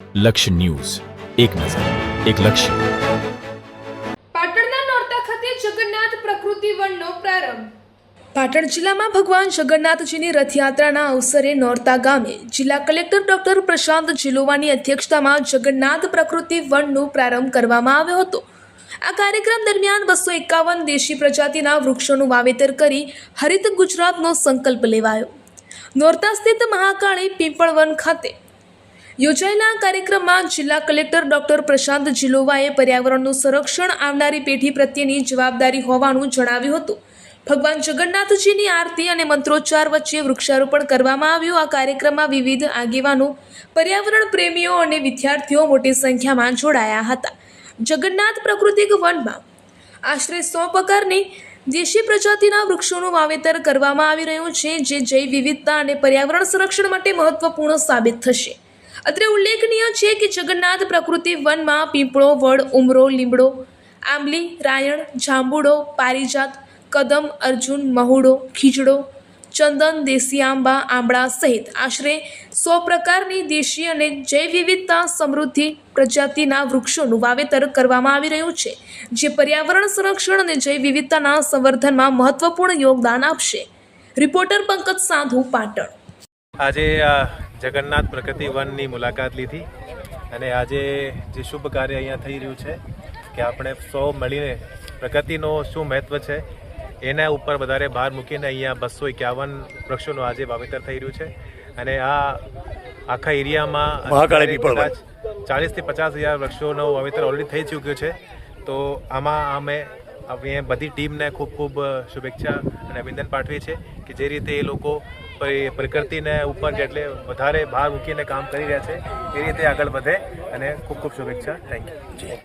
લક્ષ્ય ન્યૂઝ, એક નજર, એક લક્ષ્ય. પાટણના નોરતા ખાતે જગન્નાથ પ્રકૃતિ વનનો પ્રારંભ. પાટણ જિલ્લામાં ભગવાન જગન્નાથજીની રથયાત્રાના અવસરે નોરતા ગામે જિલ્લા કલેક્ટર ડોક્ટર પ્રશાંત જીલોવાની અધ્યક્ષતામાં જગન્નાથ પ્રકૃતિ વનનો પ્રારંભ કરવામાં આવ્યો હતો. આ કાર્યક્રમ દરમિયાન 251 દેશી પ્રજાતિના વૃક્ષોનું વાવેતર કરી હરિત ગુજરાતનો સંકલ્પ લેવાયો. નોરતા સ્થિત મહાકાળી પીપળ વન ખાતે યોજાયેલા આ કાર્યક્રમમાં જિલ્લા કલેક્ટર ડોક્ટર પ્રશાંત જીલોવાએ પર્યાવરણનું સંરક્ષણ આવનારી પેઢી પ્રત્યેની જવાબદારી હોવાનું જણાવ્યું હતું. ભગવાન જગન્નાથજીની આરતી અને મંત્રોચ્ચાર વચ્ચે વૃક્ષારોપણ કરવામાં આવ્યું. આ કાર્યક્રમમાં વિવિધ આગેવાનો, પર્યાવરણ પ્રેમીઓ અને વિદ્યાર્થીઓ મોટી સંખ્યામાં જોડાયા હતા. જગન્નાથ પ્રાકૃતિક વનમાં આશરે 100 પ્રકારની દેશી પ્રજાતિના વૃક્ષોનું વાવેતર કરવામાં આવી રહ્યું છે, જે જૈવ વિવિધતા અને પર્યાવરણ સંરક્ષણ માટે મહત્વપૂર્ણ સાબિત થશે. અત્રે ઉલ્લેખનીય છે કે જગન્નાથ પ્રકૃતિ વનમાં પીપળો, વડ, ઉમરો, લીમડો, આંબલી, રાયણ, જાંબુડો, પારિજાત, કદમ, અર્જુન, મહુડો, ખીજડો, ચંદન, દેશી આંબા, આંબળા સહિત આશરે 100 પ્રકારની દેશી અને જૈવ વિવિધતા સમૃદ્ધિ પ્રજાતિના વૃક્ષોનું વાવેતર કરવામાં આવી રહ્યું છે, જે પર્યાવરણ સંરક્ષણ અને જૈવ વિવિધતાના સંવર્ધનમાં મહત્વપૂર્ણ યોગદાન આપશે. રિપોર્ટર પંકજ સાંધુ, પાટણ. આજે જગન્નાથ પ્રકૃતિ વનની મુલાકાત લીધી અને આજે જે શુભ કાર્ય અહીંયા થઈ રહ્યું છે કે આપણે સૌ મળીને પ્રકૃતિનો શું મહત્વ છે એના ઉપર વધારે ભાર મૂકીને અહીંયા 251 વૃક્ષોનું આજે વાવેતર થઈ રહ્યું છે. અને આ આખા એરિયામાં 40 થી 50 હજાર વૃક્ષોનું વાવેતર ઓલરેડી થઈ ચૂક્યું છે. તો આમાં અમે બધી ટીમને ખૂબ ખૂબ શુભેચ્છા અને અભિનંદન પાઠવીએ છીએ કે જે રીતે એ લોકો પ્રકૃતિને ઉપર જેટલે વધારે ભાર મૂકીને કામ કરી રહ્યા છે એ રીતે આગળ વધે. અને ખૂબ ખૂબ શુભેચ્છા. Thank you.